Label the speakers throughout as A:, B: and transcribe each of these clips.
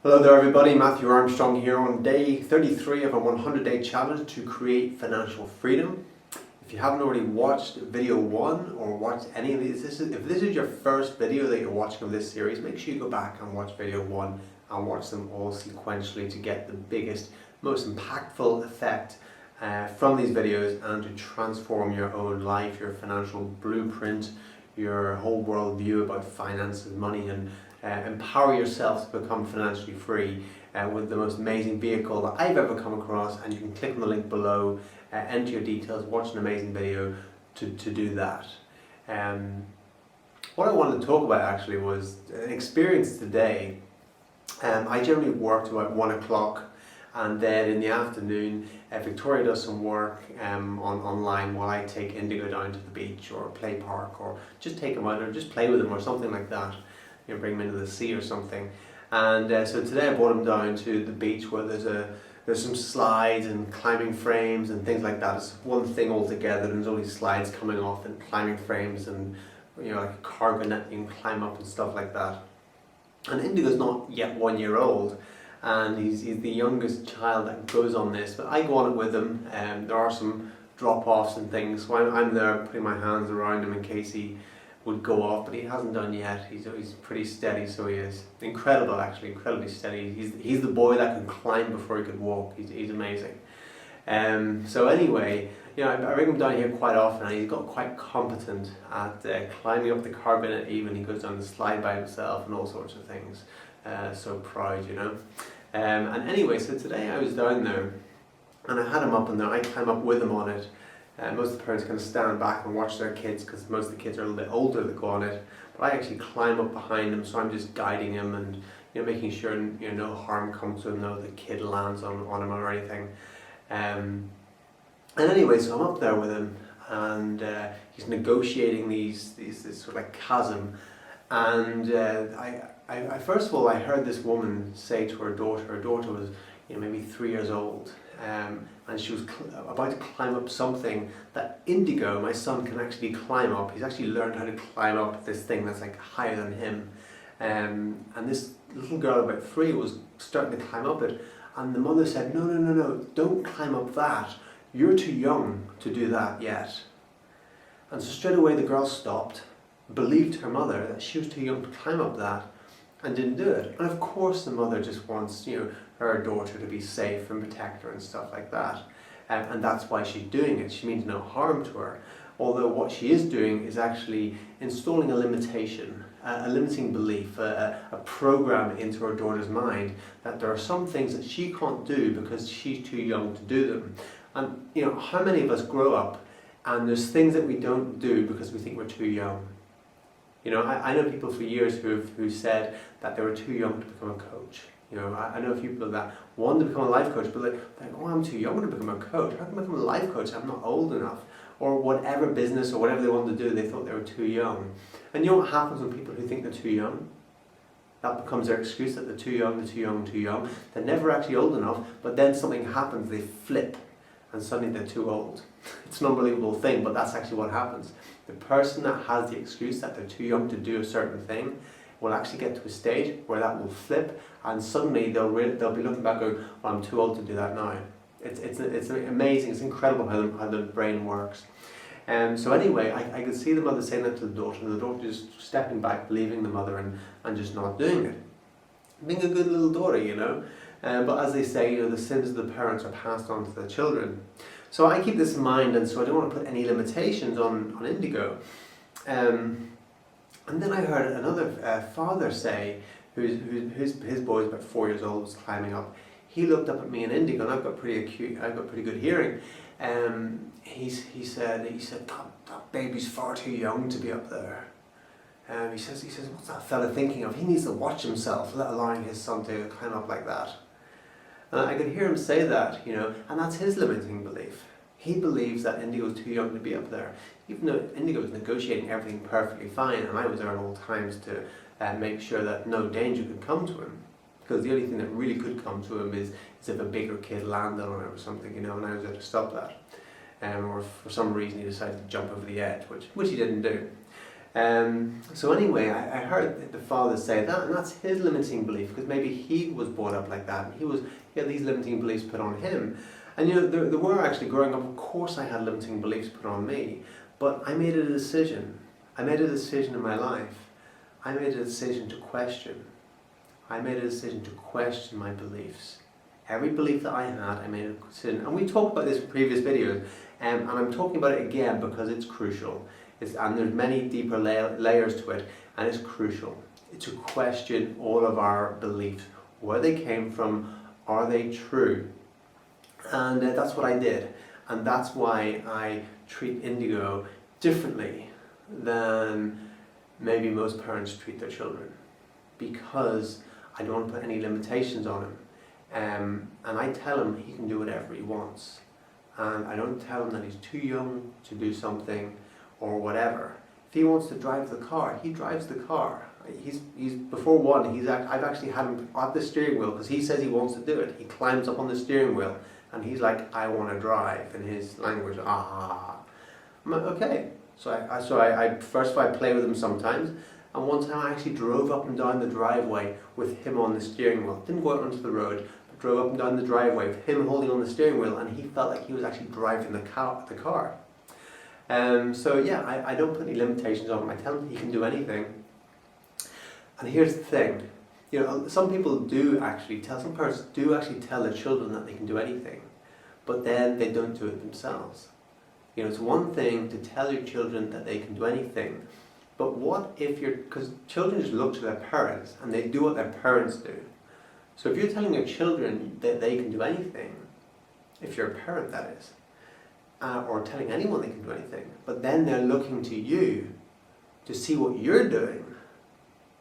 A: Hello there everybody, Matthew Armstrong here on day 33 of a 100-day challenge to create financial freedom. If you haven't already watched video 1 or watched any of these, if this is your first video that you're watching of this series, make sure you go back and watch video 1 and watch them all sequentially to get the biggest, most impactful effect from these videos and to transform your own life, your financial blueprint, your whole world view about finances, money, and empower yourself to become financially free with the most amazing vehicle that I've ever come across. And you can click on the link below, enter your details, watch an amazing video to do that. What I wanted to talk about actually was an experience today. I generally work to about 1 o'clock, and then in the afternoon Victoria does some work online while I take Indigo down to the beach or play park, or just take him out or just play with him or something like that. You know, bring him into the sea or something. And so today I brought him down to the beach where there's some slides and climbing frames and things like that. It's one thing altogether, and there's only slides coming off and climbing frames and, you know, like a cargo net you can climb up and stuff like that. And Indigo's not yet 1 year old, and he's the youngest child that goes on this, but I go on it with him. There are some drop-offs and things, so I'm there putting my hands around him in case he would go off, but he hasn't done yet. He's pretty steady, so he is. Incredible, actually, incredibly steady. He's the boy that can climb before he could walk. He's amazing. So anyway, you know, I bring him down here quite often, and he's got quite competent at climbing up the cargo net. Even he goes down the slide by himself and all sorts of things. So proud, you know. And anyway, so today I was down there, and I had him up in there. I climb up with him on it. Most of the parents kind of stand back and watch their kids, because most of the kids are a little bit older that go on it. But I actually climb up behind him, so I'm just guiding him and, you know, making sure, you know, no harm comes to him, no the kid lands on him or anything. And anyway, so I'm up there with him, and he's negotiating this sort of like chasm. And I first of all, I heard this woman say to her daughter was, you know, maybe 3 years old, and she was about to climb up something that Indigo, my son, can actually climb up. He's actually learned how to climb up this thing that's like higher than him. And this little girl about 3 was starting to climb up it, and the mother said, no, don't climb up that. You're too young to do that yet. And so straight away the girl stopped, believed her mother that she was too young to climb up that, and didn't do it. And of course the mother just wants, you know, her daughter to be safe and protect her and stuff like that. And that's why she's doing it. She means no harm to her. Although what she is doing is actually installing a limitation, a limiting belief, a program into her daughter's mind that there are some things that she can't do because she's too young to do them. And, you know, how many of us grow up and there's things that we don't do because we think we're too young? You know, I know people for years who said that they were too young to become a coach. You know, I know a few people that wanted to become a life coach, but like, oh, I'm too young to become a coach. How can I become a life coach? I'm not old enough. Or whatever business or whatever they wanted to do, they thought they were too young. And you know what happens when people who think they're too young? That becomes their excuse, that they're too young, they're too young, too young. They're never actually old enough, but then something happens, they flip, and suddenly they're too old. It's an unbelievable thing, but that's actually what happens. The person that has the excuse that they're too young to do a certain thing will actually get to a stage where that will flip, and suddenly they'll be looking back going, well, I'm too old to do that now. It's amazing, it's incredible how the brain works. So anyway, I could see the mother saying that to the daughter, and the daughter just stepping back, believing the mother, and just not doing it. Being a good little daughter, you know. But as they say, you know, the sins of the parents are passed on to the children. So I keep this in mind, and so I don't want to put any limitations on Indigo. And then I heard another father say, his boy is about 4 years old, was climbing up. He looked up at me and Indigo, and I've got pretty good hearing. He said that baby's far too young to be up there. He says, what's that fella thinking of? He needs to watch himself, let allowing his son to climb up like that. And I could hear him say that, you know, and that's his limiting belief. He believes that Indigo's too young to be up there, even though Indigo was negotiating everything perfectly fine, and I was there at all times to make sure that no danger could come to him. Because the only thing that really could come to him is if a bigger kid landed on it or something, you know, and I was there to stop that. Or if for some reason he decided to jump over the edge, which he didn't do. So anyway, I heard the father say that, and that's his limiting belief, because maybe he was brought up like that, and he had these limiting beliefs put on him. And there were actually, growing up, of course I had limiting beliefs put on me, but I made a decision. I made a decision in my life. I made a decision to question. I made a decision to question my beliefs. Every belief that I had, I made a decision. And we talked about this in previous videos, and I'm talking about it again because it's crucial. And there's many deeper layers to it, and it's crucial to question all of our beliefs. Where they came from, are they true? And that's what I did. And that's why I treat Indigo differently than maybe most parents treat their children. Because I don't want to put any limitations on him. And I tell him he can do whatever he wants. And I don't tell him that he's too young to do something or whatever. If he wants to drive the car, he drives the car. He's before one. I've actually had him at the steering wheel because he says he wants to do it. He climbs up on the steering wheel and he's like, "I want to drive," in his language. I'm like, okay. So I first I play with him sometimes, and one time I actually drove up and down the driveway with him on the steering wheel. Didn't go out onto the road, but drove up and down the driveway with him holding on the steering wheel, and he felt like he was actually driving the car. So yeah, I don't put any limitations on him. I tell him he can do anything. And here's the thing, some people some parents do actually tell their children that they can do anything, but then they don't do it themselves. It's one thing to tell your children that they can do anything, but what if because children just look to their parents and they do what their parents do. So if you're telling your children that they can do anything, if you're a parent that is, or telling anyone they can do anything, but then they're looking to you to see what you're doing,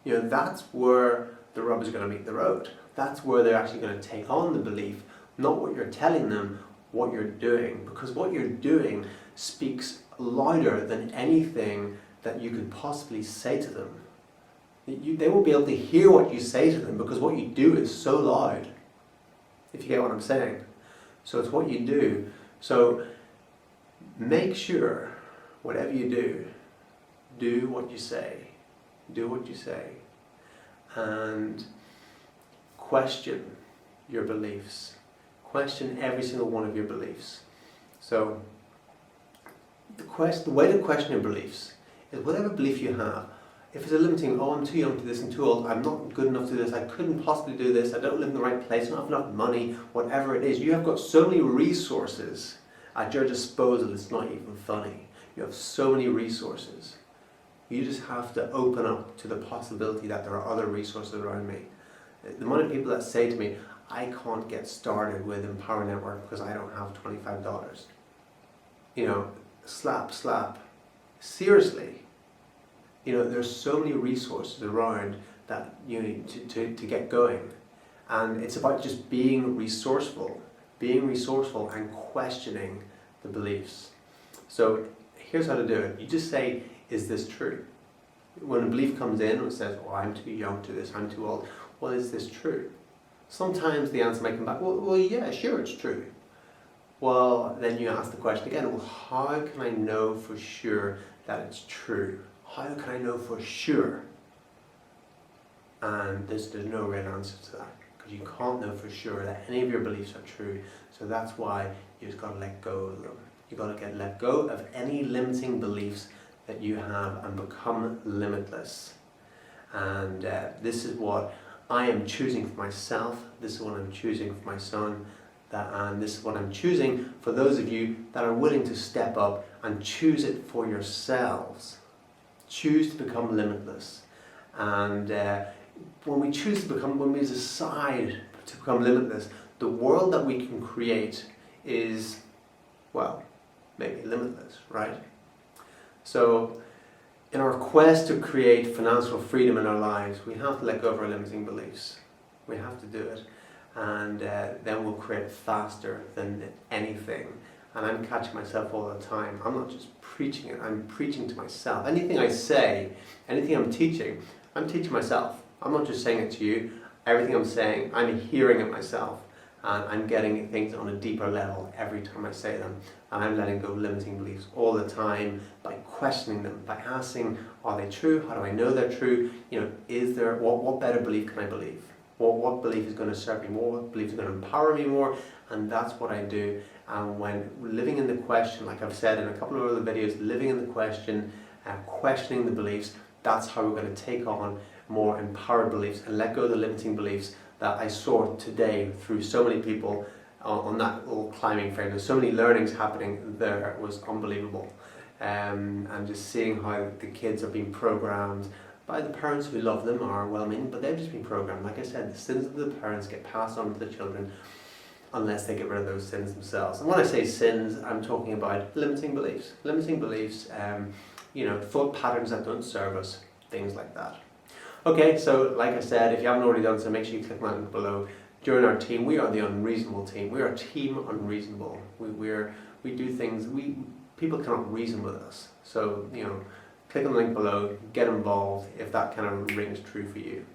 A: that's where the rubber's going to meet the road. That's where they're actually going to take on the belief, not what you're telling them, what you're doing. Because what you're doing speaks louder than anything that you could possibly say to them. They won't be able to hear what you say to them because what you do is so loud, if you get what I'm saying. So it's what you do. So make sure, whatever you do what you say. Do what you say. And question your beliefs. Question every single one of your beliefs. So the way to question your beliefs is whatever belief you have. If it's a limiting, I'm too young to this, I'm too old, I'm not good enough to do this, I couldn't possibly do this, I don't live in the right place, I don't have enough money, whatever it is, you have got so many resources at your disposal, it's not even funny. You have so many resources. You just have to open up to the possibility that there are other resources around me. The amount of people that say to me, I can't get started with Empower Network because I don't have $25. Slap. Seriously. There's so many resources around that you need to get going. And it's about just being resourceful and questioning the beliefs. So here's how to do it. You just say, is this true? When a belief comes in and says, I'm too young to this, I'm too old, well, is this true? Sometimes the answer might come back, well, yeah, sure, it's true. Well, then you ask the question again, well, how can I know for sure that it's true? How can I know for sure? And there's no real answer to that, because you can't know for sure that any of your beliefs are true. So that's why you just got to let go of them. You've got to let go of any limiting beliefs that you have and become limitless. And this is what I am choosing for myself. This is what I'm choosing for my son. And this is what I'm choosing for those of you that are willing to step up and choose it for yourselves. Choose to become limitless. And when we decide to become limitless, the world that we can create is, maybe limitless, right? So, in our quest to create financial freedom in our lives, we have to let go of our limiting beliefs. We have to do it. And then we'll create faster than anything. And I'm catching myself all the time. I'm not just preaching it, I'm preaching to myself. Anything I say, anything I'm teaching myself. I'm not just saying it to you. Everything I'm saying, I'm hearing it myself. and I'm getting things on a deeper level every time I say them. And I'm letting go of limiting beliefs all the time by questioning them, by asking, are they true? How do I know they're true? Is there, what better belief can I believe? What belief is going to serve me more? What belief is going to empower me more? And that's what I do. And when living in the question, like I've said in a couple of other videos, living in the question, questioning the beliefs, that's how we're going to take on more empowered beliefs and let go of the limiting beliefs that I saw today through so many people on that little climbing frame. There's so many learnings happening there. It was unbelievable. And just seeing how the kids are being programmed by the parents who love them, are well-meaning, but they've just been programmed. Like I said, the sins of the parents get passed on to the children unless they get rid of those sins themselves. And when I say sins, I'm talking about limiting beliefs. Limiting beliefs, thought patterns that don't serve us, things like that. Okay, so like I said, if you haven't already done so, make sure you click my link below. Join our team. We are the unreasonable team. We are Team Unreasonable. We do things, people cannot reason with us. So, click on the link below, get involved if that kind of rings true for you.